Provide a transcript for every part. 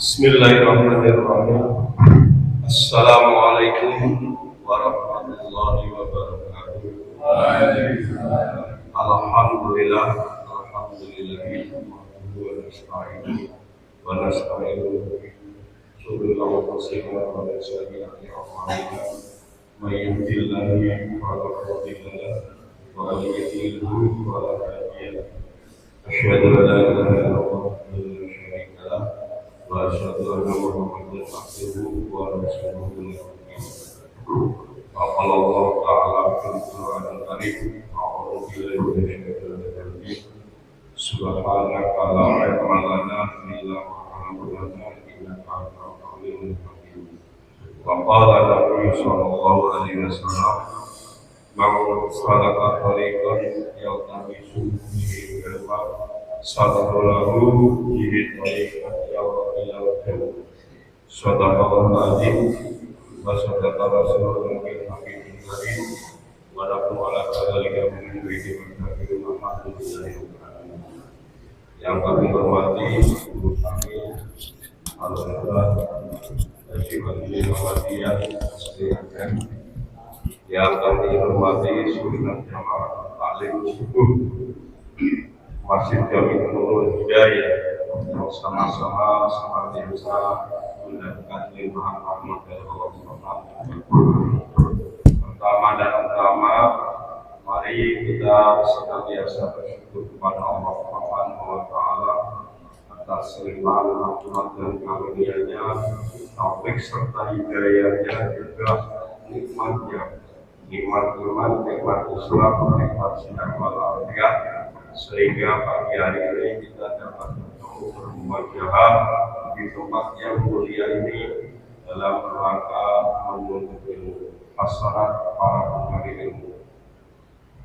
Bismillahirrahmanirrahim. Assalamualaikum warahmatullahi wabarakatuh. Alhamdulillah, alhamdulillahirrahmanirrahim. Wa nasta'inuhu Subhanallah wa sayyi'ati a'malina. May yahdihillahu fala mudilla lahu wa may yudlil fala hadiya lahu. Asyhadu an la ilaha illallah wahdahu la syarika lahu wa asyhadu anna Muhammadan abduhu wa rasuluhu. Qala Allah ta'ala fil Qur'anil Karim, a'udzu billahi minasyaitonir rajim. Subhanaka la ilma lana illa ma 'allamtana innaka antal alimul hakim. Wa qala Nabi sallallahu alaihi wasallam, "Man salaka tariqan yaltamisu fihi ilman, sadaqallahu bihi tariqan ilal jannah." Sadaqallahu azim wa sadaqa rasulullah bil hakim karim wa nahnu ala dzalika min syahidin alhamdulillah. Yang kami hormati guru kami Al-Ustaz Syekh Muhammadiyah SDM, yang kami hormati Sunnah Jamaah Taklim Subuh Masjid Jami Nurul Hidayah, sama-sama senantiasa mendapatkan limpahan rahmat dari Allah Subhanahu. Pertama dan utama, mari kita senantiasa bersyukur kepada Allah Subhanahu wa Ta'ala atas limpahan rahmat dan karunia-Nya, taufik serta hidayahnya, juga nikmatnya, nikmat iman, nikmat Islam, nikmat sinar wal afiat, sehingga pagi hari ini kita dapat bertemu bermuajahah di tempat yang mulia ini dalam rangka menuntut ilmu, hasanat para pencari ilmu.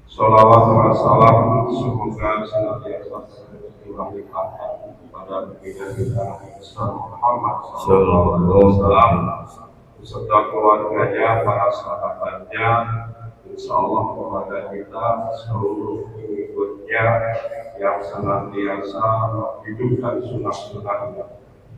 Sholawat wa salam semoga senantiasa tercurahkan kepada baginda kita Muhammad sallallahu alaihi wasallam beserta keluarganya, para sahabatnya, insyaallah kepada kita seluruh pengikutnya yang senantiasa menghidupkan sunnah-sunnahnya,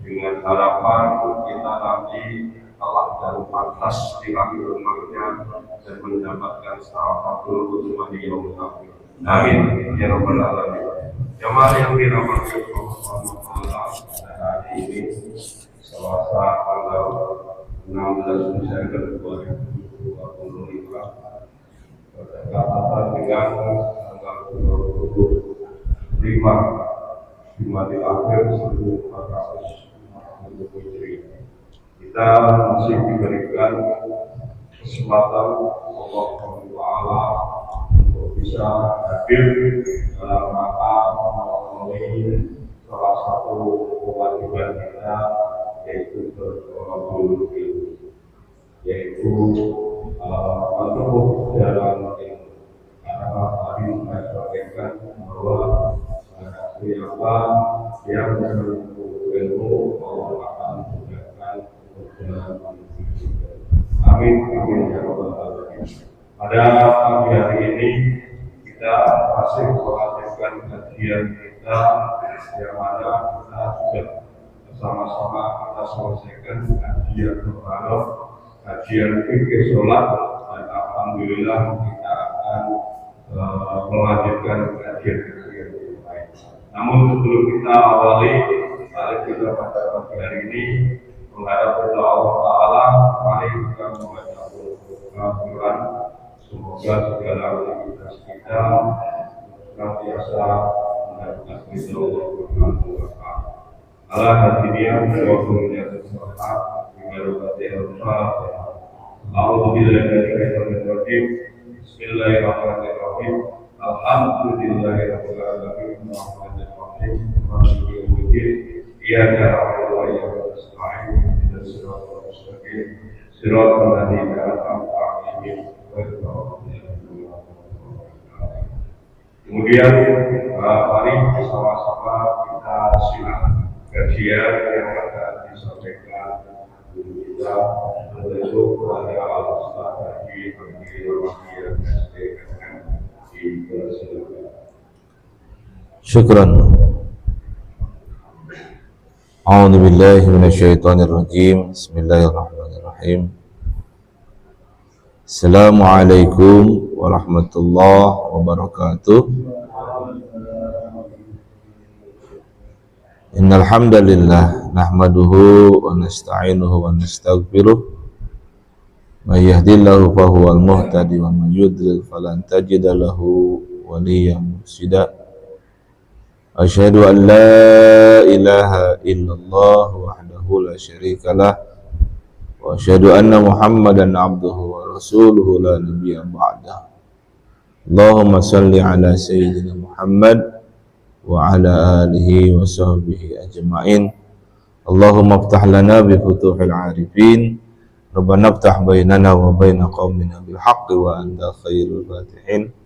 dengan harapan kita nanti telah dan pantas di akhir rumahnya dan mendapatkan syafatul uzma di yaumil akhir. Amin ya rabbal alamin. Jamaah yang dirahmati Allah Subhanahu wa taala, hari ini Selasa tanggal 16 Desember 2025 bertepatan dengan tanggal 25 Jumadil Akhir 1440 Hijriah. Kita masih diberikan kesempatan Allah Taala untuk bisa hadir dalam rangka memenuhi salah satu kewajiban kita, yaitu bertolak yaitu menempuh jalan ilmu. Karena tadi saya sampaikan bahwa siapa yang menempuh ilmu Allah akan mudahkan jalan menuju. Amin amin ya rabbal alamin. Pada pagi hari ini kita masih melanjutkan kajian kita yang mana kita sudah bersama-sama kita selesaikan kajian berharap, kajian fikih sholat, dan alhamdulillah kita akan melanjutkan kajian yang lain. Namun sebelum kita awali, mari kita pada pagi hari ini mengharap kepada Allah Taala, mari kita membaca Al-Quran. Semoga segala aktivitas kita senantiasa mendapatkan ridho Allah Subhanahu wa Ta'ala. Allah hadirin wa hadirat salat bibarakati al-Fatihah. A'udzu billahi minasyaitonir rajim. Bismillahirrahmanirrahim. Alhamdulillahirabbil alamin. Arrahmanir rahim. Maliki yaumiddin. Iyyaka na'budu wa iyyaka nasta'in. Ihdinas siratal mustaqim. Siratal ladzina an'amta 'alaihim. Kemudian mari bersama-sama kita simak kajian yang akan disampaikan guru kita, yaitu kepada Al-Ustaz Haji Muhammadiyah SDM di Persilakan. Syukran. A'udzu billahi minasyaitonir rajim. Bismillahirrahmanirrahim. Assalamualaikum warahmatullahi wabarakatuh. Innal hamdalillah nahmaduhu wa nasta'inuhu wa nastaghfiruh. May yahdihillahu fahuwal muhtadi wa may yudlil falan tajida lahu waliyyan mursyida. Asyhadu an la ilaha illallah wahdahu la syarikalah wa asyhadu anna Muhammadan abduhu wa rasuluhu la nabiyya ba'dah. Allahumma shalli ala sayyidina Muhammad wa ala alihi wa sahbihi ajma'in. Allahumma iftah lana bi futuhil arifin. Rabbana iftah bainana wa baina qaumina bil haqqi wa anta khairul fatihin.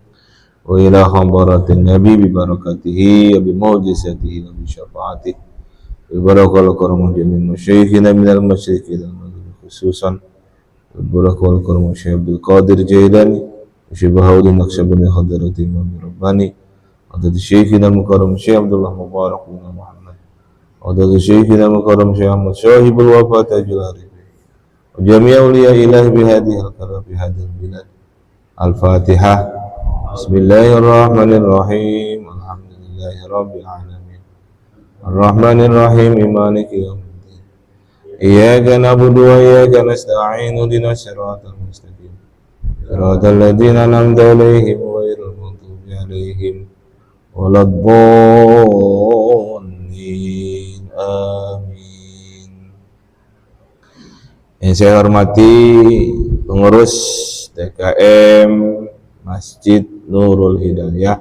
Wa ila khabaratin nabi bi barakatihi wa bi mu'jizatihi wa bi syafaatihi bi barakal karam jamin masyayikhina minal masyayikh dan khususan bi barakal karam Syekh Abdul Qadir Jailani wa Syekh Bahaudin Naqsyabandi hadrati Imam Rabbani wa dari Syekhina mukarram Syekh Abdullah Mubarak bin Muhammad wa dari Syekhina mukarram Syekh Ahmad Syahibul Wafat Ajlari wa jami'a awliya ilahi bi hadhihi al-karam bi hadhihi al-bilad. Al-Fatihah. Bismillahirrahmanirrahim. Alhamdulillahirabbil alamin. Arrahmanirrahim. Maliki yaumiddin. Iyyaka na'budu wa iyyaka nasta'in. Ihdinas siratal mustaqim. Siratal ladzina an'amta 'alaihim ghairil maghdubi 'alaihim waladdallin. Amin. Yang saya hormati pengurus DKM Masjid Nurul Hidayah,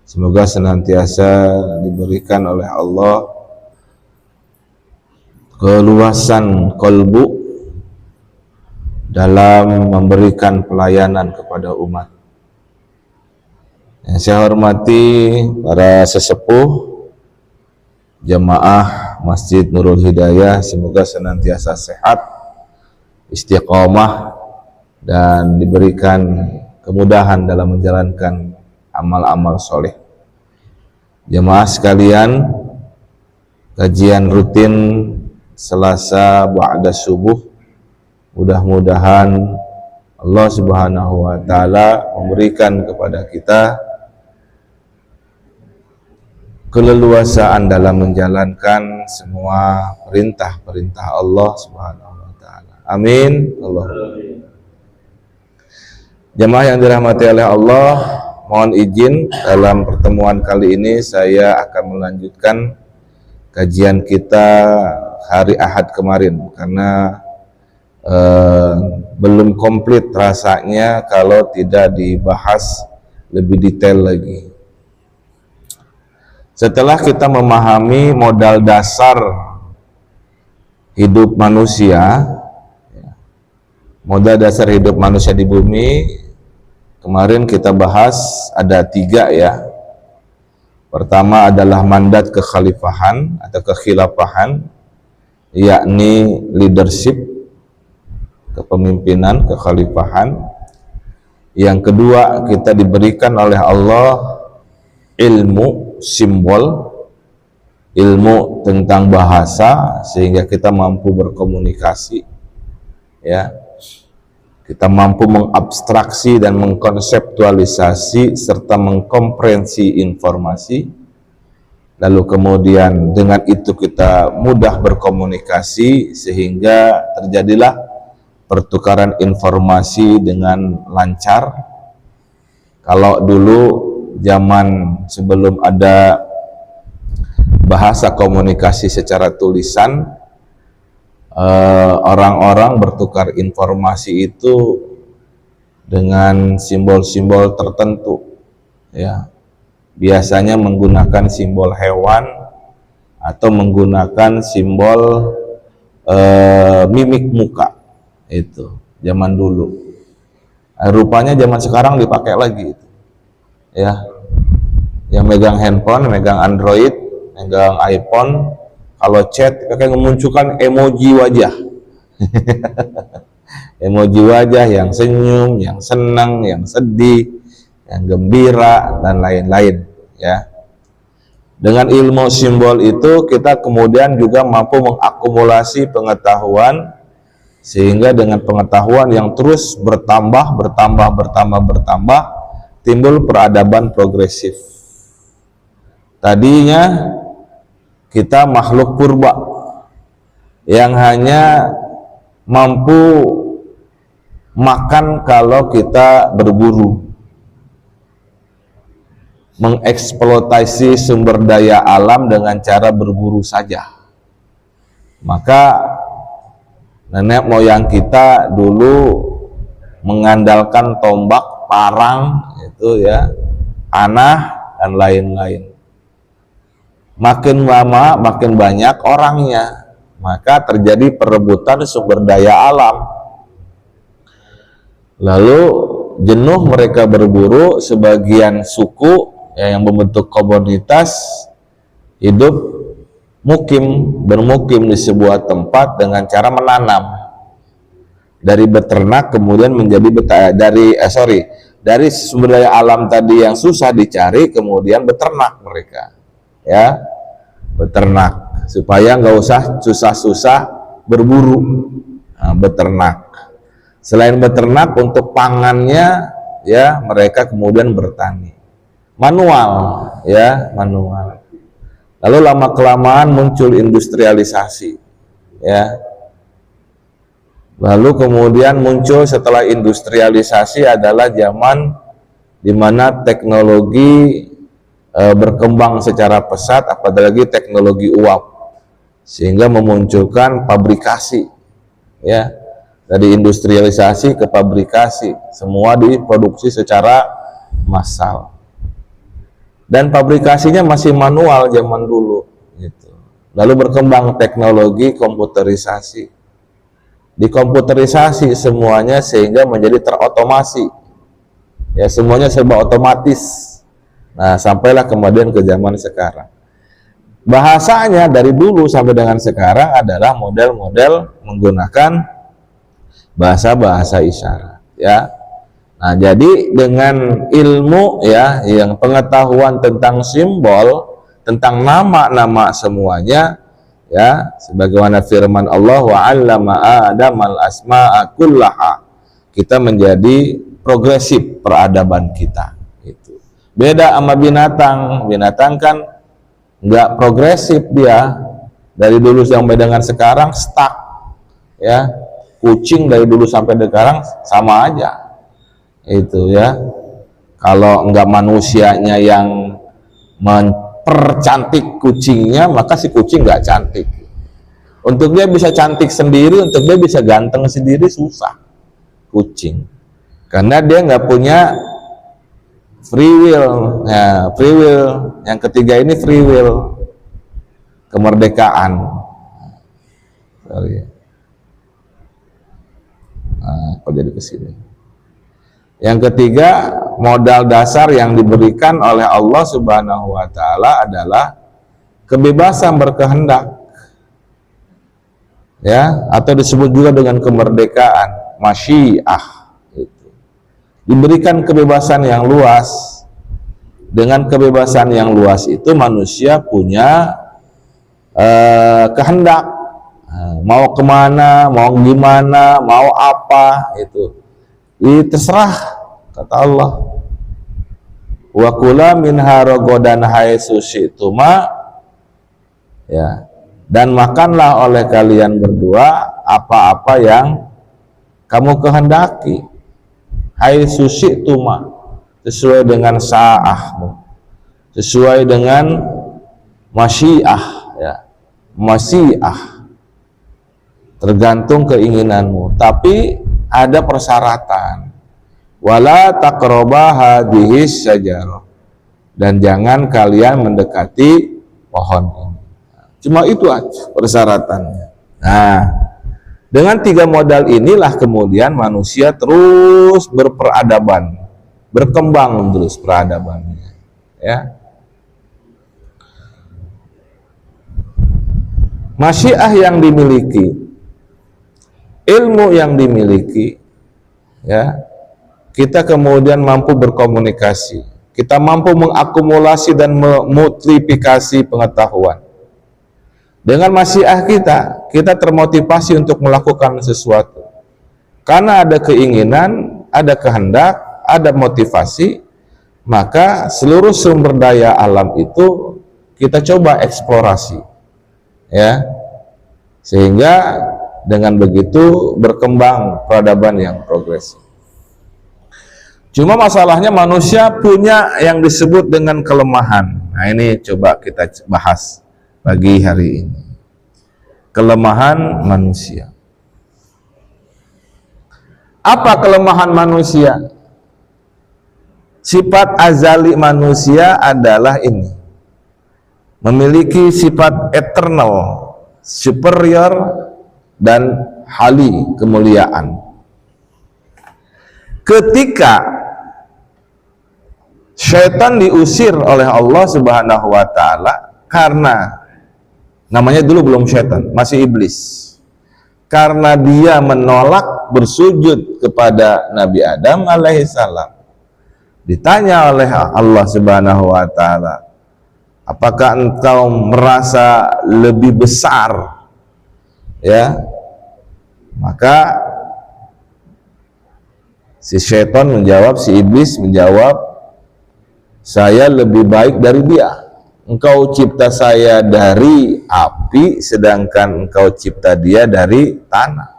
semoga senantiasa diberikan oleh Allah keluasan kolbu dalam memberikan pelayanan kepada umat. Yang saya hormati para sesepuh jamaah Masjid Nurul Hidayah, semoga senantiasa sehat, istiqomah, dan diberikan kemudahan dalam menjalankan amal-amal soleh. Jemaah sekalian, kajian rutin Selasa ba'da subuh, mudah-mudahan Allah Subhanahu wa taala memberikan kepada kita keleluasaan dalam menjalankan semua perintah-perintah Allah Subhanahu wa taala. Amin. Allahumma. Jemaah yang dirahmati oleh Allah, mohon izin dalam pertemuan kali ini saya akan melanjutkan kajian kita hari Ahad kemarin, karena belum komplit rasanya kalau tidak dibahas lebih detail lagi. Setelah kita memahami modal dasar hidup manusia, modal dasar hidup manusia di bumi, kemarin kita bahas ada 3 ya. Pertama adalah mandat kekhalifahan atau kekhilafahan, yakni leadership, kepemimpinan, kekhalifahan. Yang kedua, kita diberikan oleh Allah ilmu simbol, ilmu tentang bahasa, sehingga kita mampu berkomunikasi, ya. Kita mampu mengabstraksi dan mengkonseptualisasi serta mengkomprehensi informasi. Lalu kemudian dengan itu kita mudah berkomunikasi sehingga terjadilah pertukaran informasi dengan lancar. Kalau dulu zaman sebelum ada bahasa komunikasi secara tulisan, orang-orang bertukar informasi itu dengan simbol-simbol tertentu, ya. Biasanya menggunakan simbol hewan atau menggunakan simbol mimik muka. Itu zaman dulu. Rupanya zaman sekarang dipakai lagi itu, ya. Yang megang handphone, megang Android, megang iPhone, kalau chat pakai memunculkan emoji wajah. Emoji wajah yang senyum, yang senang, yang sedih, yang gembira, dan lain-lain, ya. Dengan ilmu simbol itu kita kemudian juga mampu mengakumulasi pengetahuan, sehingga dengan pengetahuan yang terus bertambah, timbul peradaban progresif. Tadinya kita makhluk purba yang hanya mampu makan kalau kita berburu, mengeksploitasi sumber daya alam dengan cara berburu saja. Maka nenek moyang kita dulu mengandalkan tombak, parang, itu ya, panah dan lain-lain. Makin lama makin banyak orangnya, maka terjadi perebutan sumber daya alam. Lalu jenuh mereka berburu, sebagian suku yang membentuk komunitas hidup bermukim di sebuah tempat dengan cara menanam. Dari beternak kemudian menjadi dari sumber daya alam tadi yang susah dicari, kemudian beternak mereka, ya, beternak supaya nggak usah susah-susah berburu. Nah, beternak. Selain beternak, untuk pangannya ya mereka kemudian bertani manual, ya, manual. Lalu lama kelamaan muncul industrialisasi, ya. Lalu kemudian muncul setelah industrialisasi adalah zaman di mana teknologi berkembang secara pesat, apalagi teknologi uap, sehingga memunculkan pabrikasi, ya. Dari industrialisasi ke pabrikasi, semua diproduksi secara massal. Dan pabrikasinya masih manual zaman dulu, gitu. Lalu berkembang teknologi komputerisasi. Dikomputerisasi semuanya sehingga menjadi terotomasi. Ya, semuanya serba otomatis. Nah, sampailah kemudian ke zaman sekarang. Bahasanya dari dulu sampai dengan sekarang adalah model-model menggunakan bahasa-bahasa isyarat, ya. Nah, jadi dengan ilmu, ya, yang pengetahuan tentang simbol, tentang nama-nama semuanya, ya, sebagaimana firman Allah, wa 'allama Adamal asma'a kullaha, kita menjadi progresif peradaban kita. Itu beda sama binatang. Binatang kan nggak progresif, dia dari dulu sampai dengan sekarang stuck, ya. Kucing dari dulu sampai sekarang sama aja, itu ya. Kalau enggak manusianya yang mempercantik kucingnya, maka si kucing nggak cantik. Untuk dia bisa cantik sendiri, untuk dia bisa ganteng sendiri, susah kucing, karena dia nggak punya free will. Ya, free will yang ketiga ini free will, kemerdekaan. Sorry. Nah, kok jadi kesini. Yang ketiga, modal dasar yang diberikan oleh Allah Subhanahu wa Ta'ala adalah kebebasan berkehendak, ya, atau disebut juga dengan kemerdekaan, masyiah. Itu diberikan kebebasan yang luas. Dengan kebebasan yang luas itu manusia punya kehendak. Mau kemana, mau gimana, mau apa, itu terserah, kata Allah. Wa kula minha ragadan haitsu syi'tuma, ya, dan makanlah oleh kalian berdua apa-apa yang kamu kehendaki, haitsu syi'tuma, sesuai dengan sa'ahmu, sesuai dengan masyiah, ya, masyiah, tergantung keinginanmu, tapi ada persyaratan. Wala taqraba hadhihi syajarah, dan jangan kalian mendekati pohon ini. Cuma itu aja persyaratannya. Nah, dengan tiga modal inilah kemudian manusia terus berperadaban, berkembang terus peradabannya, ya. Masyiah yang dimiliki, ilmu yang dimiliki, ya, kita kemudian mampu berkomunikasi, kita mampu mengakumulasi dan memultiplikasi pengetahuan. Dengan masyiah kita termotivasi untuk melakukan sesuatu. Karena ada keinginan, ada kehendak, ada motivasi, maka seluruh sumber daya alam itu kita coba eksplorasi. Ya. Sehingga dengan begitu berkembang peradaban yang progresif. Cuma masalahnya manusia punya yang disebut dengan kelemahan. Nah, ini coba kita bahas pagi hari ini. Kelemahan manusia. Apa kelemahan manusia? Sifat azali manusia adalah ini. Memiliki sifat eternal, superior, dan hali, kemuliaan. Ketika syaitan diusir oleh Allah Subhanahu wa ta'ala, karena namanya dulu belum syaitan, masih iblis, karena dia menolak bersujud kepada Nabi Adam alaihissalam. Ditanya oleh Allah Subhanahu wa ta'ala, apakah engkau merasa lebih besar? Ya, maka si syaitan menjawab, si iblis menjawab, saya lebih baik dari dia. Engkau cipta saya dari api, sedangkan engkau cipta dia dari tanah.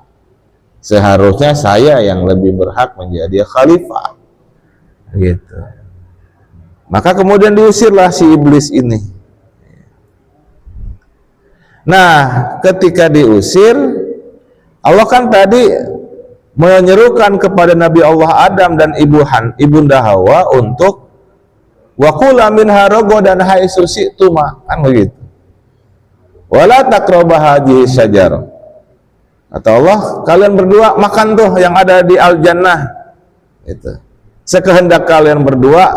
Seharusnya saya yang lebih berhak menjadi khalifah. Gitu. Maka kemudian diusirlah si iblis ini. Nah, ketika diusir, Allah kan tadi menyerukan kepada Nabi Allah Adam dan ibunda Hawa untuk wa kula minha ragadan haitsu syi'tuma, kan begitu. Wala taqrabu hadhihi syajarah. Kata Allah, kalian berdua makan tuh yang ada di al-jannah. Itu. Sekehendak kalian berdua,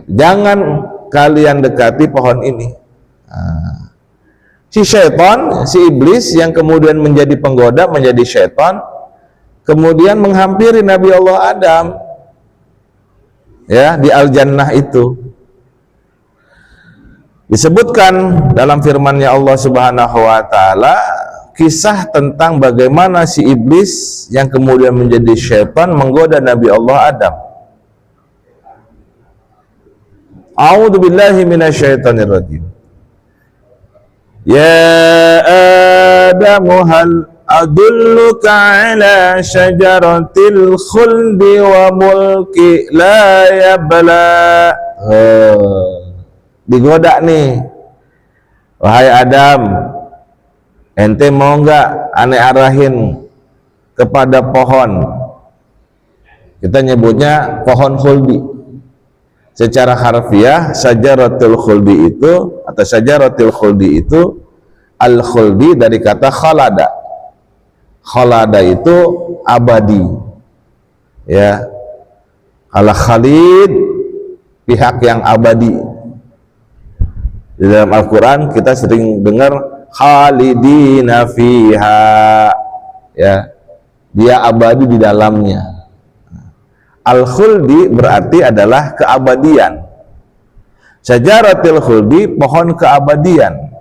jangan kalian dekati pohon ini. Nah, si syaitan, si iblis yang kemudian menjadi penggoda, menjadi syaitan, kemudian menghampiri Nabi Allah Adam, ya, di al-jannah itu. Disebutkan dalam firman-Nya Allah Subhanahu wa taala kisah tentang bagaimana si iblis yang kemudian menjadi syaitan menggoda Nabi Allah Adam. A'udzu billahi minasyaitonir rajim. Ya Adam, hal adulluka ala syajaratil khuldi wa mulki la yabla. Digoda nih, wahai Adam, ente mau nggak aneh arahin kepada pohon, kita nyebutnya pohon khuldi. Secara harfiah syajaratul khuldi itu, atau syajaratul khuldi itu, al khuldi dari kata khalada. Khalada itu abadi, ya. Kalau khalid, pihak yang abadi. Di dalam Al-Quran kita sering dengar khalidina fiha, ya, dia abadi di dalamnya. Al-khuldi berarti adalah keabadian. Syajaratul khuldi, pohon keabadian.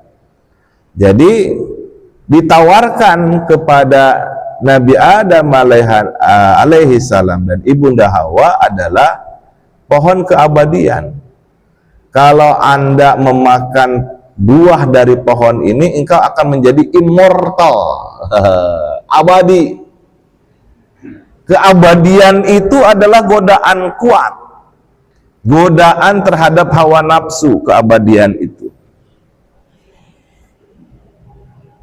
Jadi ditawarkan kepada Nabi Adam alaihi salam dan ibunda Hawa adalah pohon keabadian. Kalau Anda memakan buah dari pohon ini, engkau akan menjadi immortal, abadi. Keabadian itu adalah godaan kuat, godaan terhadap hawa nafsu. Keabadian itu,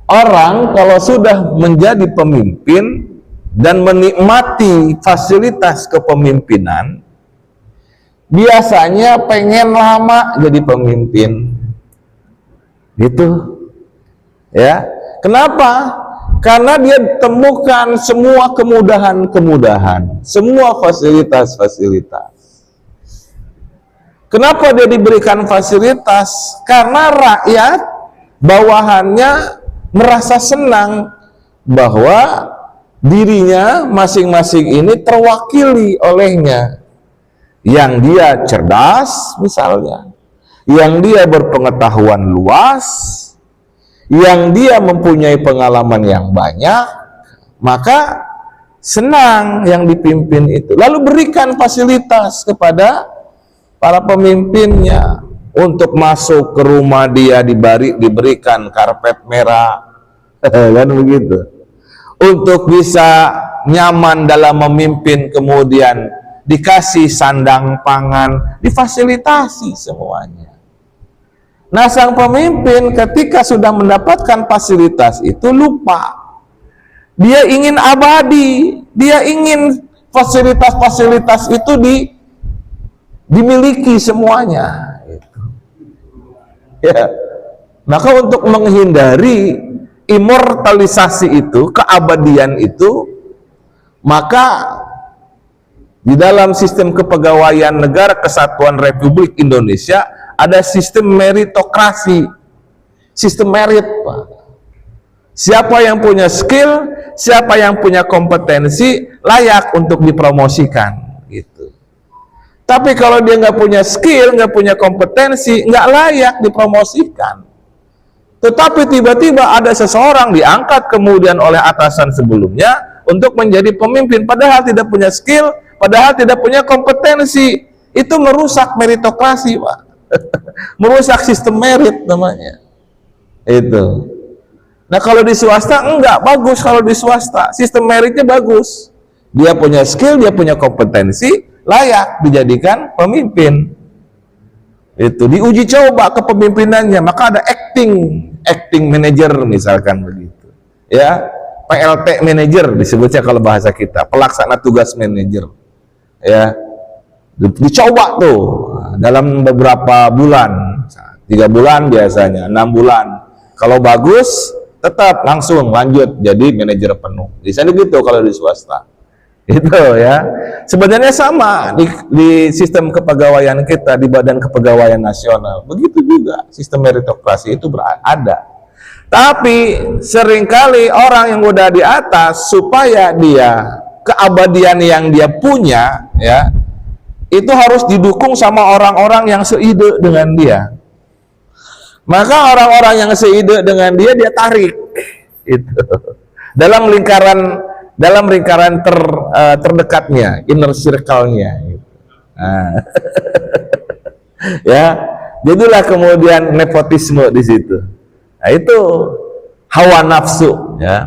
orang kalau sudah menjadi pemimpin dan menikmati fasilitas kepemimpinan, biasanya pengen lama jadi pemimpin, gitu, ya. Kenapa? Karena dia temukan semua kemudahan-kemudahan, semua fasilitas-fasilitas. Kenapa dia diberikan fasilitas? Karena rakyat bawahannya merasa senang bahwa dirinya masing-masing ini terwakili olehnya. yang dia cerdas misalnya, yang dia berpengetahuan luas, yang dia mempunyai pengalaman yang banyak, maka senang yang dipimpin itu. Lalu berikan fasilitas kepada para pemimpinnya untuk masuk ke rumah dia, diberikan karpet merah, kan begitu. Untuk bisa nyaman dalam memimpin, kemudian dikasih sandang pangan, difasilitasi semuanya. Nah, sang pemimpin ketika sudah mendapatkan fasilitas itu lupa. Dia ingin abadi, dia ingin fasilitas-fasilitas itu dimiliki semuanya. Ya. Maka untuk menghindari immortalisasi itu, keabadian itu, maka di dalam sistem kepegawaian Negara Kesatuan Republik Indonesia ada sistem meritokrasi, sistem merit, Pak. Siapa yang punya skill, siapa yang punya kompetensi layak untuk dipromosikan, gitu. Tapi kalau dia nggak punya skill, nggak punya kompetensi, nggak layak dipromosikan. Tetapi tiba-tiba ada seseorang diangkat kemudian oleh atasan sebelumnya untuk menjadi pemimpin, padahal tidak punya skill, padahal tidak punya kompetensi. Itu merusak meritokrasi, Pak. Merusak sistem merit namanya. Itu. Nah, kalau di swasta enggak bagus. Kalau di swasta sistem meritnya bagus. Dia punya skill, dia punya kompetensi, layak dijadikan pemimpin. Itu diuji coba kepemimpinannya, maka ada acting manager misalkan begitu. Ya, PLT manager disebutnya kalau bahasa kita, pelaksana tugas manager. Ya. Dicoba tuh dalam beberapa bulan, 3 bulan biasanya, 6 bulan. Kalau bagus, tetap langsung lanjut jadi manajer penuh. Di sana gitu kalau di swasta. Itu ya. Sebenarnya sama di sistem kepegawaian kita, di Badan Kepegawaian Nasional. Begitu juga sistem meritokrasi itu ada. Tapi seringkali orang yang udah di atas, supaya dia keabadian yang dia punya, ya, itu harus didukung sama orang-orang yang seide dengan dia. Maka orang-orang yang seide dengan dia tarik itu dalam lingkaran terdekatnya, inner circle-nya gitu. Nah. Ya, jadilah kemudian nepotisme di situ. Nah, itu hawa nafsu, ya.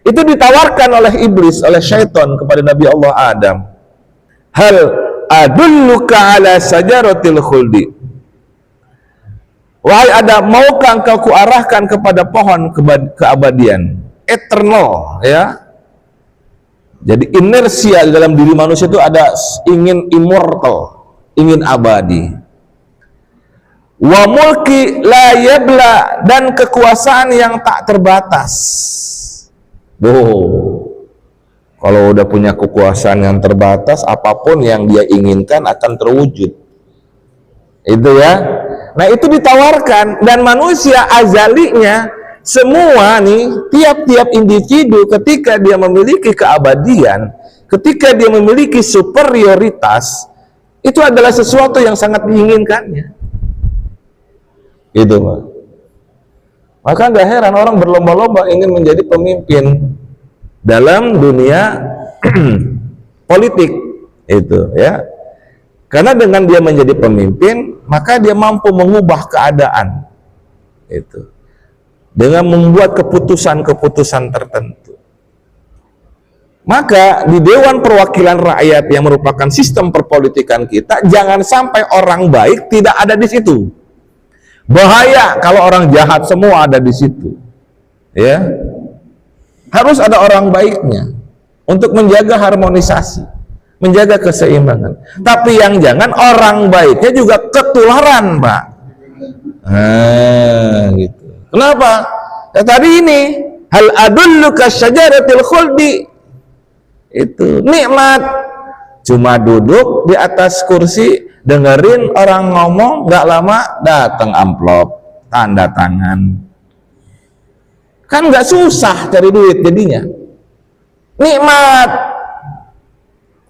Itu ditawarkan oleh iblis, oleh syaitan kepada Nabi Allah Adam. Hal adulluka ala sajaratil khuldi. Wahai Adam, maukah engkau kuarahkan kepada pohon keabadian, eternal, ya. Jadi inersia di dalam diri manusia itu ada ingin immortal, ingin abadi. Wa mulki la yabla, dan kekuasaan yang tak terbatas. Kalau udah punya kekuasaan yang terbatas, apapun yang dia inginkan akan terwujud. Itu ya. Nah, itu ditawarkan, dan manusia azalinya semua nih, tiap-tiap individu ketika dia memiliki keabadian, ketika dia memiliki superioritas, itu adalah sesuatu yang sangat diinginkannya. Gitu, Pak. Maka nggak heran orang berlomba-lomba ingin menjadi pemimpin dalam dunia politik, itu ya. Karena dengan dia menjadi pemimpin, maka dia mampu mengubah keadaan, itu dengan membuat keputusan-keputusan tertentu. Maka di Dewan Perwakilan Rakyat yang merupakan sistem perpolitikan kita, jangan sampai orang baik tidak ada di situ. Bahaya kalau orang jahat semua ada di situ. Ya. Harus ada orang baiknya untuk menjaga harmonisasi, menjaga keseimbangan. Tapi yang jangan orang baiknya juga ketularan, Pak. Nah, gitu. Kenapa? Ya, tadi ini hal adulluka syajaratil khuldi. Itu nikmat. Cuma duduk di atas kursi, dengerin orang ngomong, gak lama datang amplop, tanda tangan. Kan gak susah cari duit jadinya. Nikmat.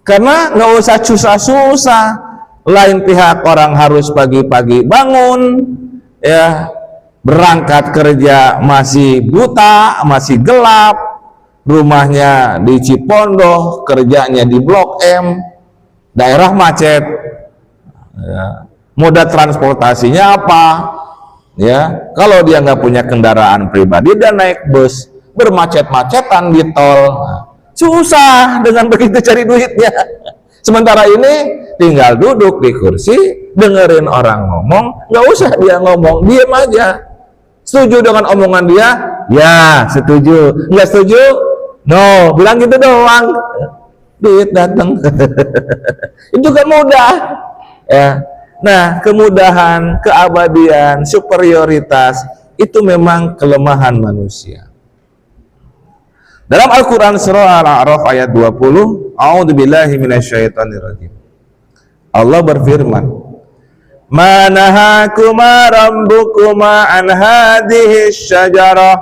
Karena gak usah susah-susah, lain pihak orang harus pagi-pagi bangun, ya, berangkat kerja masih buta, masih gelap, rumahnya di Cipondoh, kerjanya di Blok M, daerah macet, ya. Moda transportasinya apa? Ya, kalau dia nggak punya kendaraan pribadi, dia naik bus, bermacet-macetan di tol, susah dengan begitu cari duitnya. Sementara ini tinggal duduk di kursi, dengerin orang ngomong, nggak usah dia ngomong, diem aja. Setuju dengan omongan dia? Ya, setuju. Nggak setuju? No, bilang gitu doang. Duit datang. Itu kan mudah. Ya. Nah, kemudahan, keabadian, superioritas itu memang kelemahan manusia. Dalam Al-Quran surah Al-A'raf ayat 20, A'udzubillahi minasyaitonirrajim. Allah berfirman, "Ma nahakuma rabbukuma an hadhihi syajarah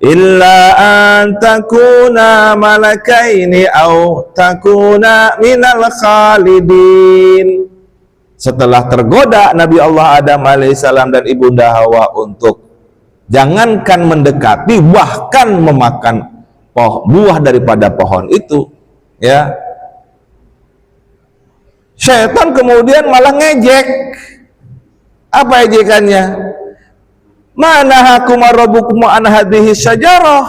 illa an takuna malakaini aw takuna minal khalidin." Setelah tergoda Nabi Allah Adam alaihissalam dan ibunda Hawa untuk jangankan mendekati, bahkan memakan buah daripada pohon itu, ya, syaitan kemudian malah ngejek. Apa ejekannya? Manahakuma rabbukum an hadhihi syajarah,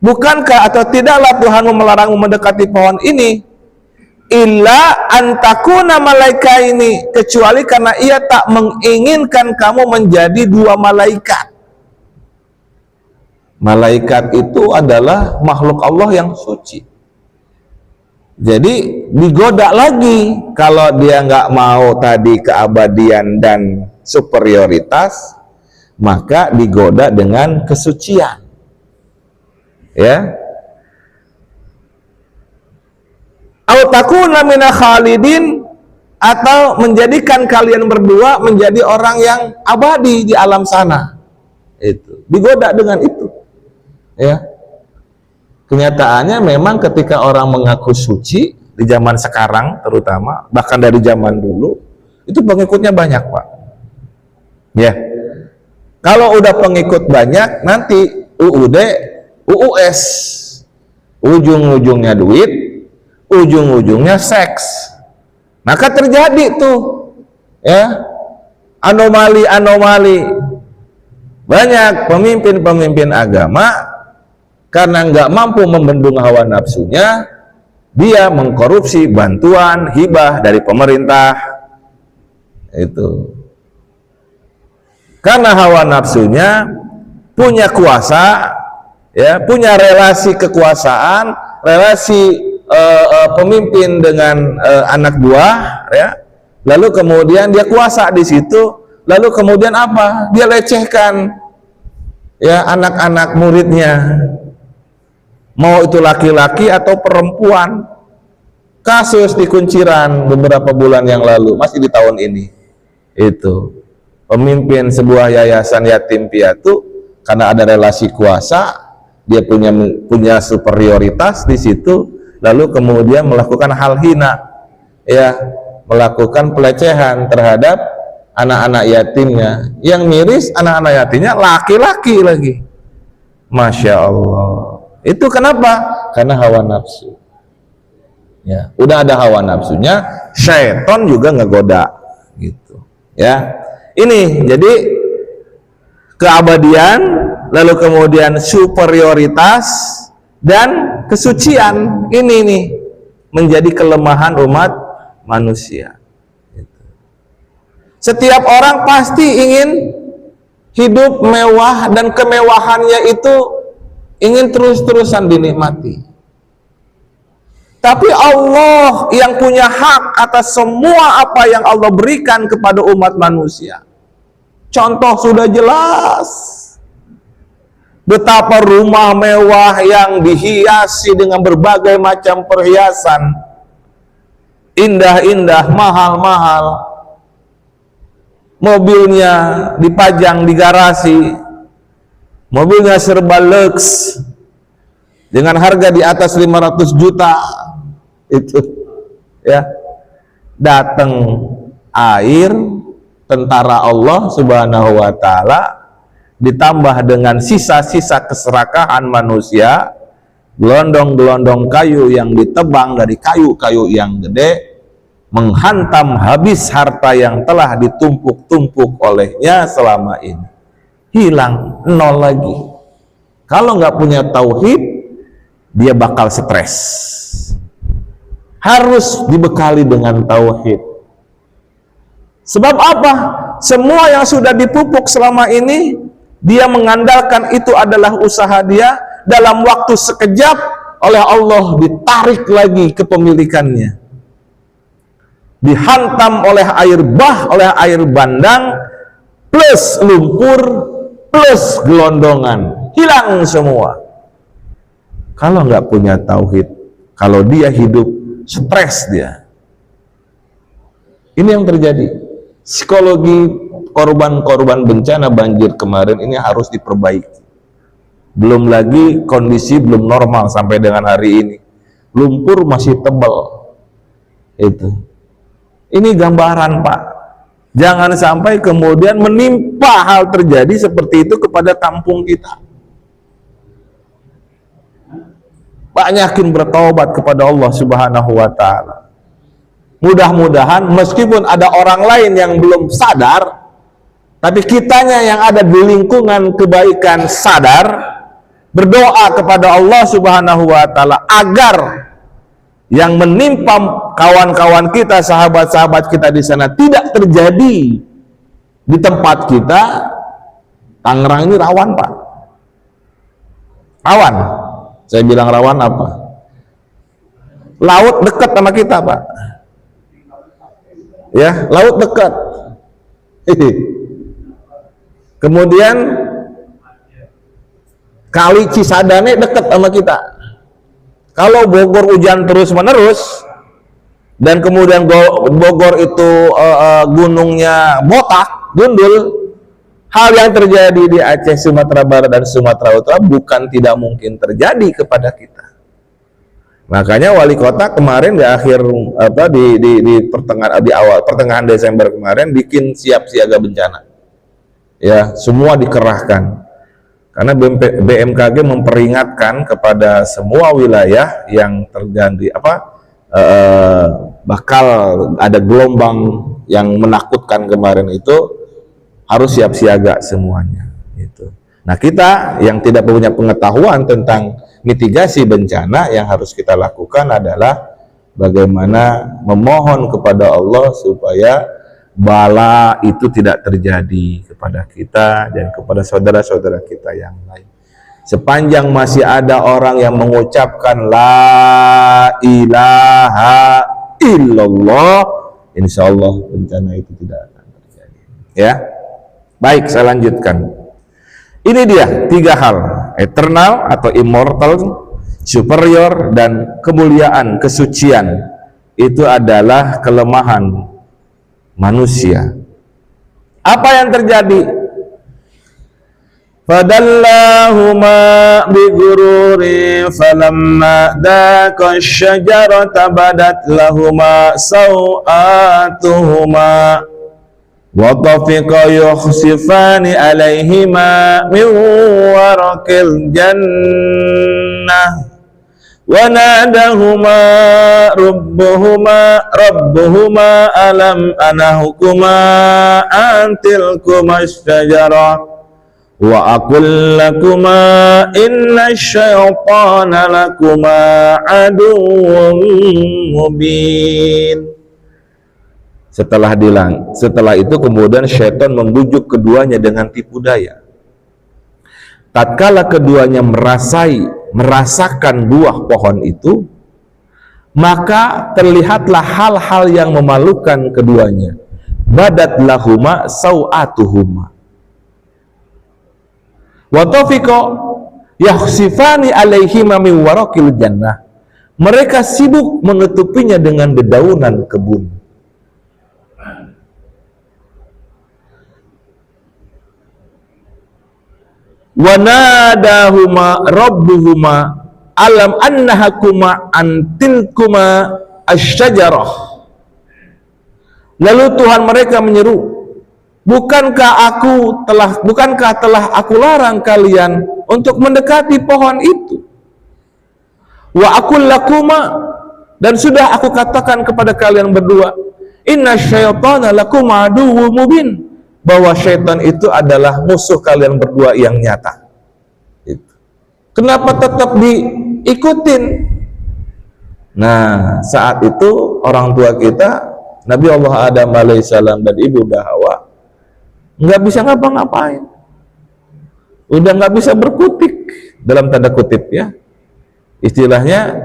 bukankah atau tidaklah Tuhanmu melarangmu mendekati pohon ini? Illa antakuna malaika ini, kecuali karena ia tak menginginkan kamu menjadi dua malaikat. Malaikat itu adalah makhluk Allah yang suci. Jadi digoda lagi, kalau dia nggak mau tadi keabadian dan superioritas, maka digoda dengan kesucian. Ya. Autakuna mina khalidin, atau menjadikan kalian berdua menjadi orang yang abadi di alam sana. Itu digoda dengan itu. Ya, kenyataannya memang ketika orang mengaku suci di zaman sekarang, terutama bahkan dari zaman dulu, itu pengikutnya banyak, Pak. Ya, kalau udah pengikut banyak, nanti UUD, UUS, ujung-ujungnya duit, ujung-ujungnya seks. Maka terjadi tuh, ya, anomali-anomali. Banyak pemimpin-pemimpin agama karena nggak mampu membendung hawa nafsunya, dia mengkorupsi bantuan hibah dari pemerintah. Itu karena hawa nafsunya, punya kuasa, ya, punya relasi kekuasaan, relasi pemimpin dengan anak buah, ya, lalu kemudian dia kuasa di situ, lalu kemudian apa? Dia lecehkan, ya, anak-anak muridnya, mau itu laki-laki atau perempuan. Kasus di Kunciran beberapa bulan yang lalu, masih di tahun ini, itu pemimpin sebuah yayasan yatim piatu, karena ada relasi kuasa, dia punya superioritas di situ, lalu kemudian melakukan hal hina, ya, melakukan pelecehan terhadap anak-anak yatimnya. Yang miris anak-anak yatimnya laki-laki lagi. Masya Allah. Itu kenapa? Karena hawa nafsu. Ya, udah ada hawa nafsunya, syaitan juga ngegoda, gitu. Ya, ini jadi keabadian, lalu kemudian superioritas dan kesucian, ini nih menjadi kelemahan umat manusia. Setiap orang pasti ingin hidup mewah, dan kemewahannya itu ingin terus-terusan dinikmati. Tapi Allah yang punya hak atas semua apa yang Allah berikan kepada umat manusia. Contoh sudah jelas. Betapa rumah mewah yang dihiasi dengan berbagai macam perhiasan, indah-indah, mahal-mahal, mobilnya dipajang di garasi, mobilnya serba lux, dengan harga di atas 500 juta, itu, ya. datang air, tentara Allah Subhanahu wa taala, ditambah dengan sisa-sisa keserakahan manusia, gelondong-gelondong kayu yang ditebang dari kayu-kayu yang gede, menghantam habis harta yang telah ditumpuk-tumpuk olehnya selama ini. Hilang, nol lagi. Kalau nggak punya tauhid, dia bakal stres. Harus dibekali dengan tauhid. Sebab apa? Semua yang sudah dipupuk selama ini, dia mengandalkan itu adalah usaha dia, dalam waktu sekejap oleh Allah ditarik lagi kepemilikannya. Dihantam oleh air bah, oleh air bandang, plus lumpur, plus gelondongan, hilang semua. Kalau nggak punya tauhid, kalau dia hidup stres dia. Ini yang terjadi. Psikologi korban-korban bencana banjir kemarin ini harus diperbaiki. Belum lagi kondisi belum normal sampai dengan hari ini. Lumpur masih tebal. Itu. Ini gambaran, Pak. Jangan sampai kemudian menimpa hal terjadi seperti itu kepada kampung kita. Banyakin bertaubat kepada Allah Subhanahu wa taala. Mudah-mudahan meskipun ada orang lain yang belum sadar, tapi kitanya yang ada di lingkungan kebaikan sadar, berdoa kepada Allah Subhanahu wa taala agar yang menimpa kawan-kawan kita, sahabat-sahabat kita di sana tidak terjadi di tempat kita. Tangerang ini rawan, Pak. Rawan. Saya bilang rawan apa? Laut dekat sama kita, Pak. Ya, laut dekat. Kemudian Kali Cisadane dekat sama kita. Kalau Bogor hujan terus-menerus dan kemudian Bogor itu gunungnya botak, gundul, hal yang terjadi di Aceh, Sumatera Barat dan Sumatera Utara bukan tidak mungkin terjadi kepada kita. Makanya wali kota kemarin di akhir di pertengahan Desember kemarin bikin siap siaga bencana. Ya, semua dikerahkan. Karena BMKG memperingatkan kepada semua wilayah yang terjadi bakal ada gelombang yang menakutkan kemarin itu, harus siap siaga semuanya. Gitu. Nah, kita yang tidak punya pengetahuan tentang mitigasi bencana, yang harus kita lakukan adalah bagaimana memohon kepada Allah supaya bala itu tidak terjadi kepada kita dan kepada saudara-saudara kita yang lain. Sepanjang masih ada orang yang mengucapkan la ilaha illallah, insya Allah bencana itu tidak akan terjadi. Ya, baik, saya lanjutkan. Ini dia 3 hal: eternal atau immortal, superior, dan kemuliaan, kesucian. Itu adalah kelemahan manusia. Apa yang terjadi? Fadallahuma bigururi falamma daqa asy-syajarata badat lahuma sawatuhuma wa tafiqa yukhsifani alaihima min waraqil jannah wa nadahuma rabbuhuma alam anahukuma antilkuma asy-syajarah wa aqul lakuma inna syaitana lakuma aduwwun mubin. Setelah itu kemudian syaitan membujuk keduanya dengan tipu daya. Tatkala keduanya merasakan buah pohon itu, maka terlihatlah hal-hal yang memalukan keduanya. Badat lahuma sawatuhuma wa tafiqa yakhsifani alaihima min waraqil jannah. Mereka sibuk menutupinya dengan dedaunan kebun. Wa nadahuma rabbuhuma alam annahakuma antilkuma asy-syajarah Lalu Tuhan mereka menyeru, bukankah telah aku larang kalian untuk mendekati pohon itu? Wa aqul lakuma, dan sudah aku katakan kepada kalian berdua, inna syaitana lakum aduwwum mubin, bahwa syaitan itu adalah musuh kalian berdua yang nyata. Kenapa tetap diikutin? Nah, saat itu orang tua kita, Nabi Allah Adam alaihissalam dan Ibunda Hawa, nggak bisa ngapa-ngapain, udah nggak bisa berkutik, dalam tanda kutip ya, istilahnya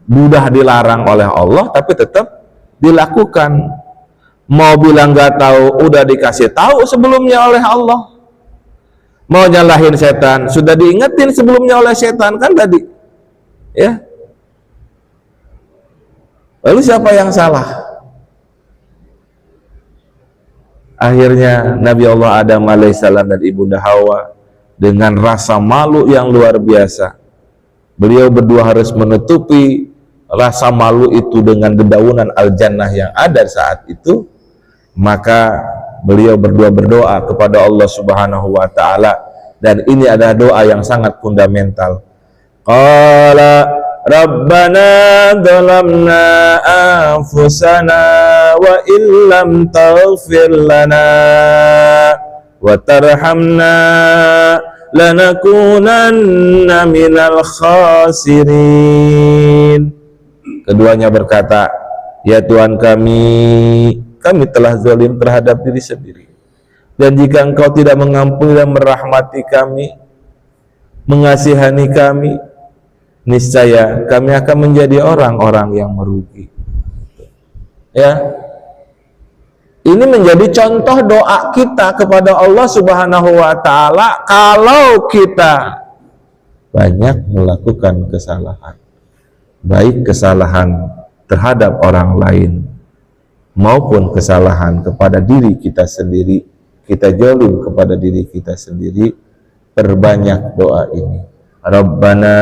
udah dilarang oleh Allah tapi tetap dilakukan. Mau bilang nggak tahu, udah dikasih tahu sebelumnya oleh Allah. Mau nyalahin setan, sudah diingetin sebelumnya oleh setan kan tadi ya. Lalu siapa yang salah? Akhirnya Nabi Allah Adam alaihissalam dan Ibunda Hawa dengan rasa malu yang luar biasa, beliau berdua harus menutupi rasa malu itu dengan dedaunan al-jannah yang ada saat itu. Maka beliau berdua berdoa kepada Allah Subhanahu wa ta'ala, dan ini adalah doa yang sangat fundamental. Qala Rabbana dhalamna anfusana wa illam taghfir lana wa tarhamna lanakunanna minal khasirin. Keduanya berkata, ya Tuhan kami telah zalim terhadap diri sendiri, dan jika Engkau tidak mengampuni dan merahmati kami, mengasihani kami, niscaya kami akan menjadi orang-orang yang merugi. Ya, ini menjadi contoh doa kita kepada Allah Subhanahu wa ta'ala kalau kita banyak melakukan kesalahan, baik kesalahan terhadap orang lain maupun kesalahan kepada diri kita sendiri, kita zalim kepada diri kita sendiri. Perbanyak doa ini. Rabbana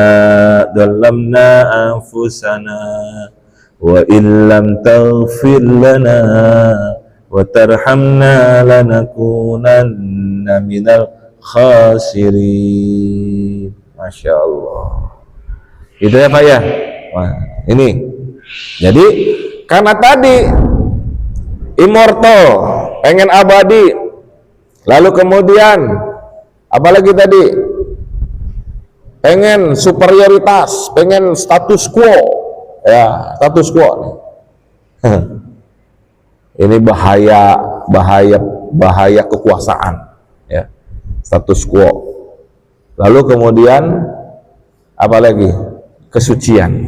dhalamna anfusana wa illam taghfir lana wa tarhamna lanakunanna minal khasirin. Masya Allah. Itu ya Pak ya. Wah, ini. Jadi karena tadi immortal, pengen abadi, lalu kemudian apalagi tadi pengen superioritas, pengen status quo, ya status quo nih. Ini bahaya kekuasaan, ya status quo. Lalu kemudian apalagi kesucian,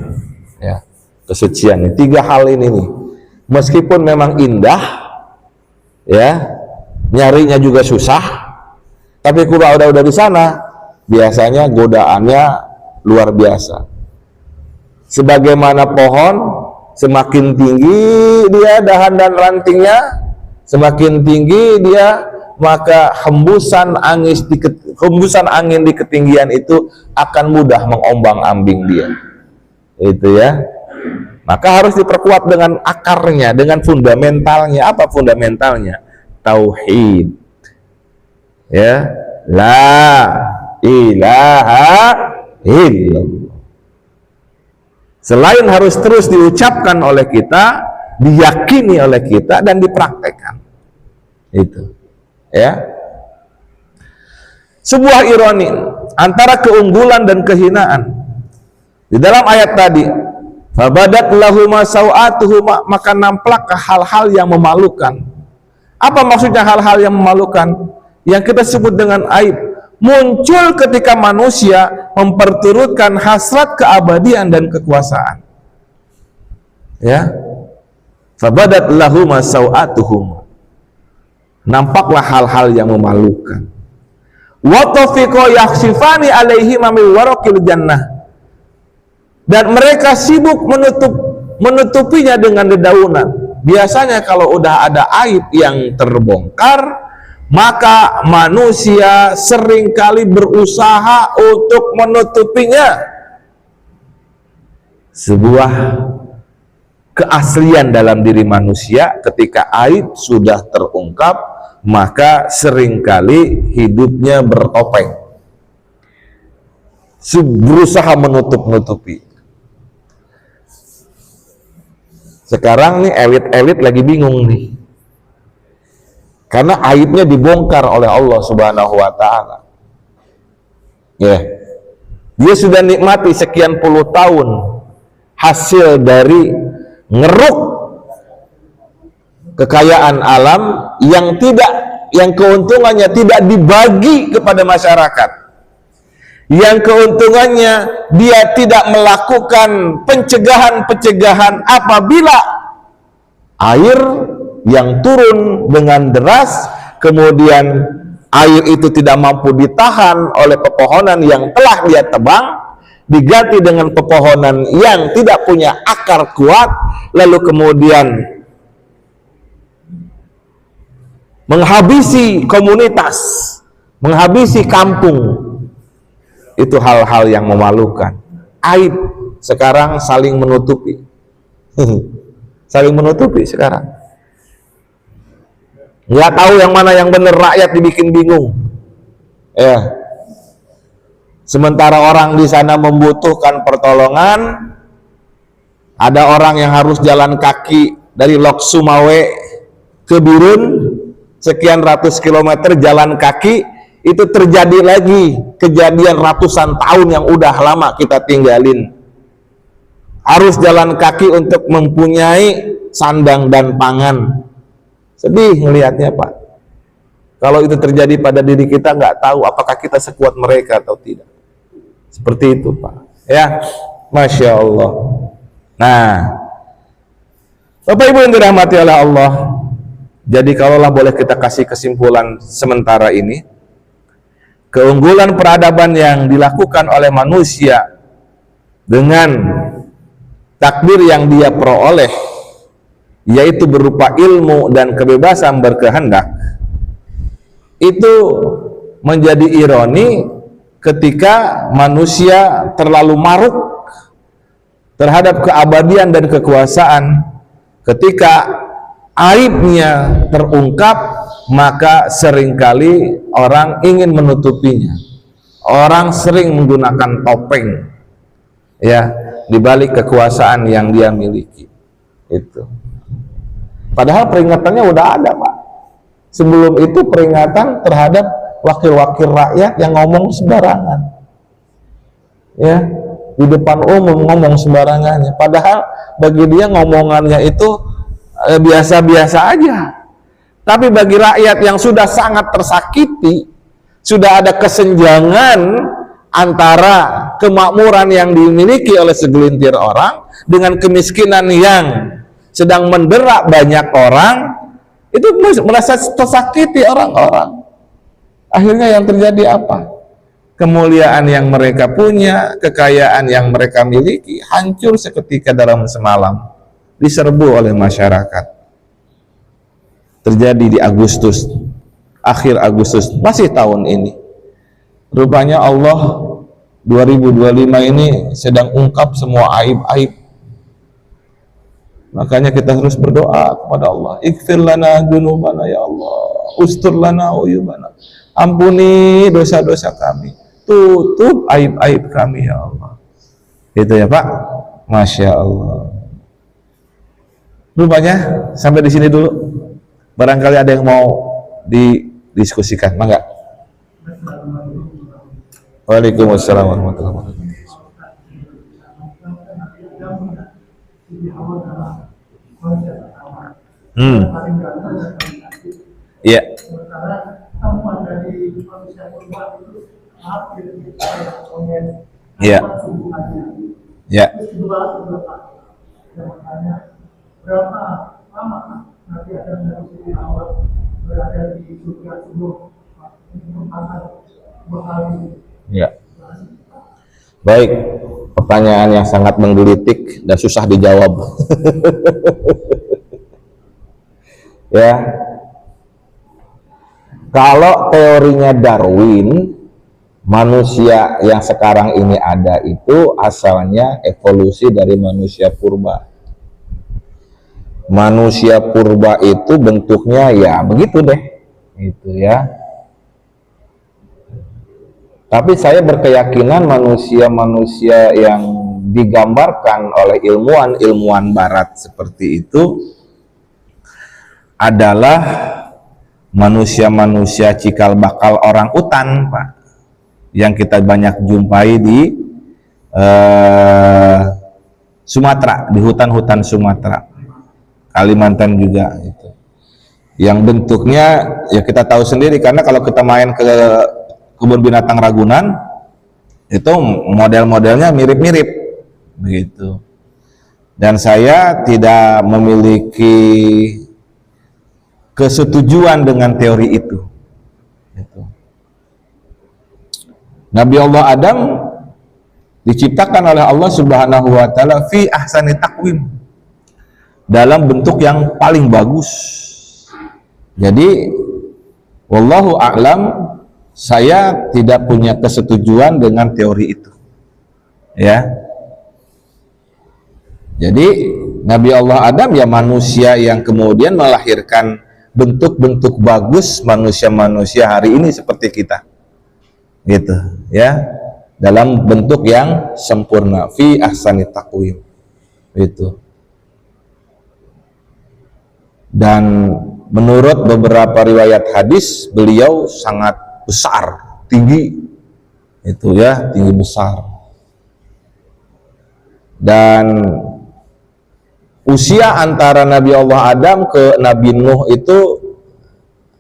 ya kesucian. Tiga hal ini nih, meskipun memang indah, ya nyarinya juga susah, tapi kalau udah di sana biasanya godaannya luar biasa. Sebagaimana pohon, semakin tinggi dia dahan dan rantingnya, semakin tinggi dia, maka hembusan angin di ketinggian itu akan mudah mengombang-ambing dia. Itu ya. Maka harus diperkuat dengan akarnya, dengan fundamentalnya. Apa fundamentalnya? Tauhid. Ya, la ilaha illallah. Selain harus terus diucapkan oleh kita, diyakini oleh kita, dan dipraktekkan. Itu. Ya. Sebuah ironi antara keunggulan dan kehinaan. Di dalam ayat tadi, fabadat lahuma sawatuhuma, maka namplaklah hal-hal yang memalukan. Apa maksudnya hal-hal yang memalukan? Yang kita sebut dengan aib, muncul ketika manusia memperturutkan hasrat keabadian dan kekuasaan. Ya, fabadat lahuma sawatuhuma, nampaklah hal-hal yang memalukan. Wa tafiqa yakhsifani alaihima min waraqil jannah, dan mereka sibuk menutupinya dengan dedaunan. Biasanya kalau udah ada aib yang terbongkar, maka manusia seringkali berusaha untuk menutupinya. Sebuah keaslian dalam diri manusia. Ketika aib sudah terungkap, maka seringkali hidupnya bertopeng, berusaha menutup-nutupi. Sekarang nih elit-elit lagi bingung nih, karena aibnya dibongkar oleh Allah Subhanahu wa Ta'ala. Ya, dia sudah nikmati sekian puluh tahun hasil dari ngeruk kekayaan alam yang keuntungannya tidak dibagi kepada masyarakat, yang keuntungannya dia tidak melakukan pencegahan apabila air yang turun dengan deras, kemudian air itu tidak mampu ditahan oleh pepohonan yang telah dia tebang, diganti dengan pepohonan yang tidak punya akar kuat, lalu kemudian menghabisi komunitas, menghabisi kampung. Itu hal-hal yang memalukan. Aib sekarang saling menutupi. Saling menutupi sekarang. Nggak tahu yang mana yang benar, rakyat dibikin bingung. Ya. Sementara orang di sana membutuhkan pertolongan, ada orang yang harus jalan kaki dari Lok Sumawe ke Birun, sekian ratus kilometer jalan kaki. Itu terjadi lagi kejadian ratusan tahun yang udah lama kita tinggalin. Harus jalan kaki untuk mempunyai sandang dan pangan. Sedih ngelihatnya, Pak. Kalau itu terjadi pada diri kita, nggak tahu apakah kita sekuat mereka atau tidak. Seperti itu, Pak. Ya, Masya Allah. Nah, Bapak Ibu yang dirahmati oleh Allah, jadi kalaulah boleh kita kasih kesimpulan sementara ini, keunggulan peradaban yang dilakukan oleh manusia dengan takdir yang dia peroleh, yaitu berupa ilmu dan kebebasan berkehendak, itu menjadi ironi ketika manusia terlalu maruk terhadap keabadian dan kekuasaan. Ketika aibnya terungkap, maka seringkali orang ingin menutupinya. Orang sering menggunakan topeng, ya, di balik kekuasaan yang dia miliki. Itu. Padahal peringatannya udah ada, Pak. Sebelum itu peringatan terhadap wakil-wakil rakyat yang ngomong sembarangan, ya, di depan umum ngomong sembarangannya. Padahal bagi dia ngomongannya itu biasa-biasa aja. Tapi bagi rakyat yang sudah sangat tersakiti, sudah ada kesenjangan antara kemakmuran yang dimiliki oleh segelintir orang dengan kemiskinan yang sedang mendera banyak orang, itu merasa tersakiti orang-orang. Akhirnya yang terjadi apa? Kemuliaan yang mereka punya, kekayaan yang mereka miliki hancur seketika dalam semalam, diserbu oleh masyarakat. Terjadi di Agustus, akhir Agustus, masih tahun ini. Rupanya Allah 2025 ini sedang ungkap semua aib-aib. Makanya kita harus berdoa kepada Allah, ighfir lana dzunubana ya Allah, ustur lana uyubana. Ampuni dosa-dosa kami, tutup aib-aib kami ya Allah. Itu ya, Pak. Masya Allah. Rupanya sampai di sini dulu. Barangkali ada yang mau didiskusikan, mangga. Waalaikumsalam warahmatullahi wabarakatuh. Iya. Iya. Iya. Berapa lama nanti akan dari awal berada di surga sebelum ya. Baik, pertanyaan yang sangat menggelitik dan susah dijawab. Ya, kalau teorinya Darwin, manusia yang sekarang ini ada itu asalnya evolusi dari manusia purba. manusia purba itu bentuknya ya begitu deh, itu ya. Tapi saya berkeyakinan manusia-manusia yang digambarkan oleh ilmuwan barat seperti itu adalah manusia-manusia cikal bakal orang utan, Pak, yang kita banyak jumpai di Sumatera, di hutan-hutan Sumatera, Kalimantan juga itu. Yang bentuknya ya kita tahu sendiri, karena kalau kita main ke kebun binatang Ragunan itu model-modelnya mirip-mirip begitu. Dan saya tidak memiliki kesetujuan dengan teori itu. Nabi Allah Adam diciptakan oleh Allah Subhanahu wa taala fi ahsani taqwim, dalam bentuk yang paling bagus. Jadi wallahu a'lam, saya tidak punya kesetujuan dengan teori itu. Ya. Jadi Nabi Allah Adam ya manusia yang kemudian melahirkan bentuk-bentuk bagus manusia-manusia hari ini seperti kita. Gitu, ya. Dalam bentuk yang sempurna, fi ahsani taqwim. Itu. Dan menurut beberapa riwayat hadis, beliau sangat besar, tinggi. Itu ya, tinggi besar. Dan usia antara Nabi Allah Adam ke Nabi Nuh itu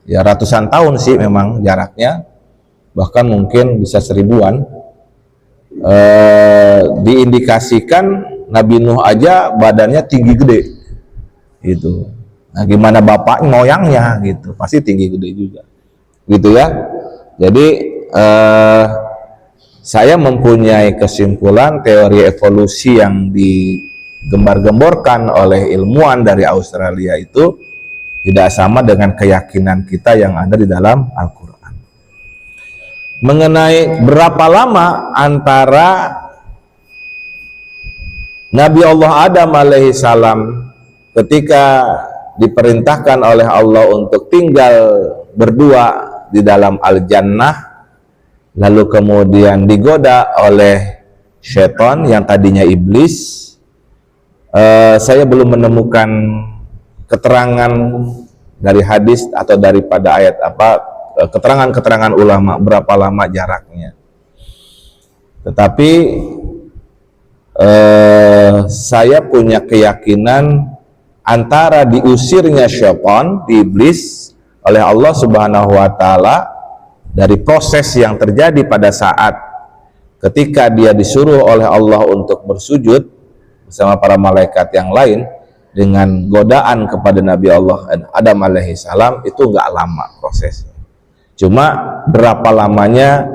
ya ratusan tahun sih memang jaraknya, bahkan mungkin bisa 1000-an. Diindikasikan Nabi Nuh aja badannya tinggi gede gitu. Nah gimana bapak moyangnya gitu, pasti tinggi gede juga gitu ya. Jadi saya mempunyai kesimpulan teori evolusi yang digembar-gemborkan oleh ilmuwan dari Australia itu tidak sama dengan keyakinan kita yang ada di dalam Al-Quran. Mengenai berapa lama antara Nabi Allah Adam alaihissalam ketika diperintahkan oleh Allah untuk tinggal berdua di dalam Al-Jannah, lalu kemudian digoda oleh syaitan yang tadinya iblis, saya belum menemukan keterangan dari hadis atau daripada ayat apa, keterangan-keterangan ulama berapa lama jaraknya. Tetapi saya punya keyakinan antara diusirnya syaitan, di iblis oleh Allah Subhanahu wa taala dari proses yang terjadi pada saat ketika dia disuruh oleh Allah untuk bersujud bersama para malaikat yang lain dengan godaan kepada Nabi Allah Adam alaihissalam, itu nggak lama prosesnya. Cuma berapa lamanya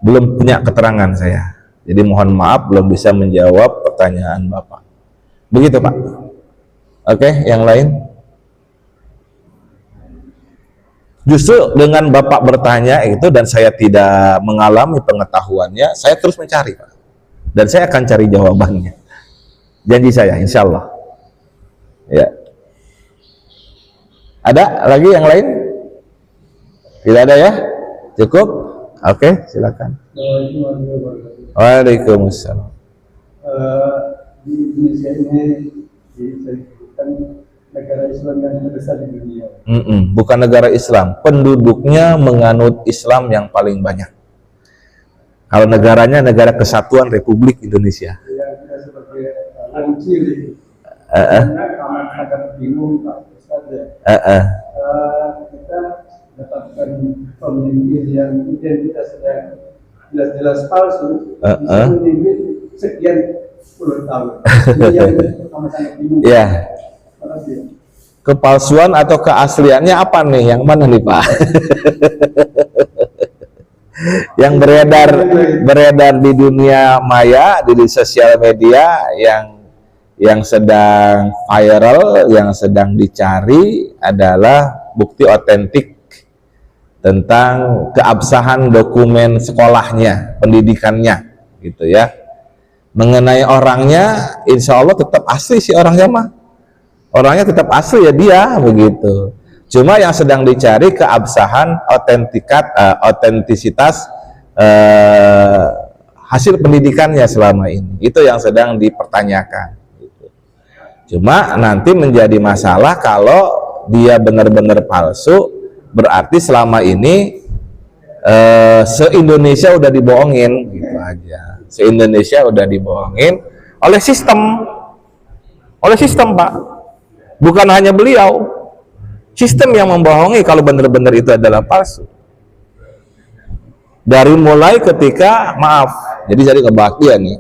belum punya keterangan saya. Jadi mohon maaf belum bisa menjawab pertanyaan Bapak. Begitu Pak. Oke, yang lain? Justru dengan Bapak bertanya itu dan saya tidak mengalami pengetahuannya, saya terus mencari Pak. Dan saya akan cari jawabannya. Janji saya, insya Allah. Ya. Ada lagi yang lain? Tidak ada ya? Cukup? Oke, silakan. Waalaikumsalam. Di Indonesia ini disebutkan negara Islam yang terbesar di dunia. Bukan negara Islam, penduduknya menganut Islam yang paling banyak. Kalau negaranya negara Kesatuan Republik Indonesia. Yang kita sebagai Cili. Karena agak bingung Pak Ustaz ya. Kita dapatkan pemimpin yang identitasnya jelas-jelas palsu, bisa memimpin sekian puluh tahun. Ini yang pertama sangat bingung. Ya. Kepalsuan atau keasliannya apa nih? Yang mana nih Pak? Yang beredar di dunia maya, di sosial media, yang sedang viral, yang sedang dicari adalah bukti otentik tentang keabsahan dokumen sekolahnya, pendidikannya, gitu ya. Mengenai orangnya, insya Allah tetap asli si orangnya mah. orangnya tetap asli ya dia begitu. Cuma yang sedang dicari keabsahan, otentisitas hasil pendidikannya selama ini. Itu yang sedang dipertanyakan. Cuma nanti menjadi masalah kalau dia benar-benar palsu, berarti selama ini se-Indonesia udah dibohongin gitu aja. Se-Indonesia udah dibohongin oleh sistem. Oleh sistem, Pak. Bukan hanya beliau. Sistem yang membohongi kalau benar-benar itu adalah palsu. Dari mulai ketika, maaf, jadi saya kebahagiaan nih.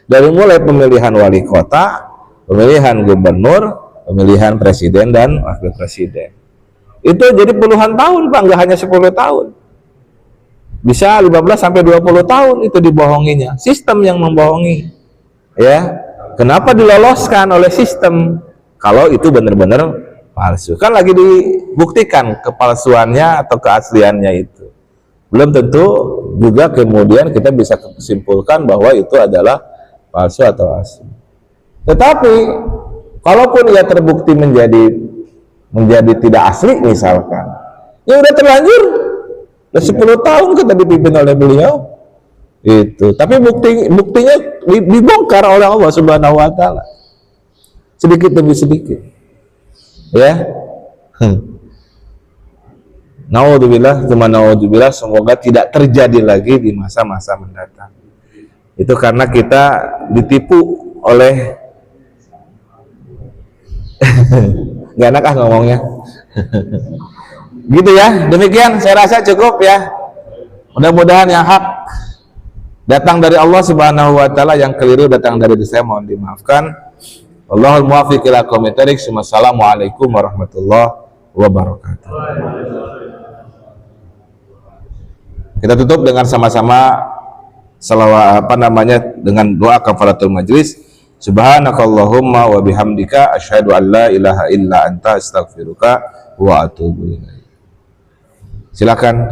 Dari mulai pemilihan wali kota, pemilihan gubernur, pemilihan presiden dan wakil presiden. Itu jadi puluhan tahun, Pak, nggak hanya 10 tahun. Bisa 15 sampai 20 tahun itu dibohonginya. Sistem yang membohongi. Ya. Kenapa diloloskan oleh sistem? Kalau itu benar-benar palsu. Kan lagi dibuktikan kepalsuannya atau keasliannya itu. Belum tentu juga kemudian kita bisa simpulkan bahwa itu adalah palsu atau asli. Tetapi kalaupun ia terbukti menjadi tidak asli misalkan, ya udah terlanjur, udah 10 tahun kita dipimpin oleh beliau itu. Tapi buktinya dibongkar oleh Allah Subhanahu wa taala. Sedikit demi sedikit. Ya. Naudzubillah, semoga tidak terjadi lagi di masa-masa mendatang. Itu karena kita ditipu oleh nggak enak ngomongnya. Gitu ya. Demikian saya rasa cukup ya. Mudah-mudahan yang hak datang dari Allah Subhanahu wa taala, yang keliru datang dari saya, mohon dimaafkan. Allahul muwaffiq ila aqwamit thoriq. Wassalamualaikum warahmatullahi wabarakatuh. Kita tutup dengan sama-sama selawat dengan doa kafaratul majlis. Subhanakallahumma wa bihamdika asyhadu an la ilaha illa anta astaghfiruka wa atubu ilaik. Silakan.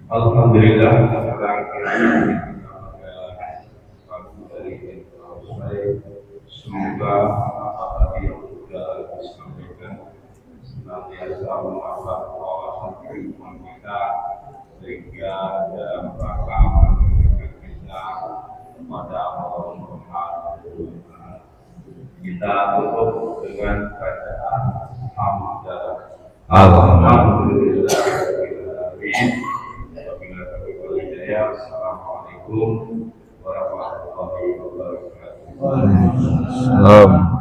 Alhamdulillah, semoga apa yang sudah disampaikan senantiasa menambah wawasan keilmuan kita, sehingga dalam rangka meningkatkan kita pada Allah Subhanahu. Kita tutup dengan bacaan Alhamdulillah. Assalamualaikum warahmatullahi wabarakatuh. Salam.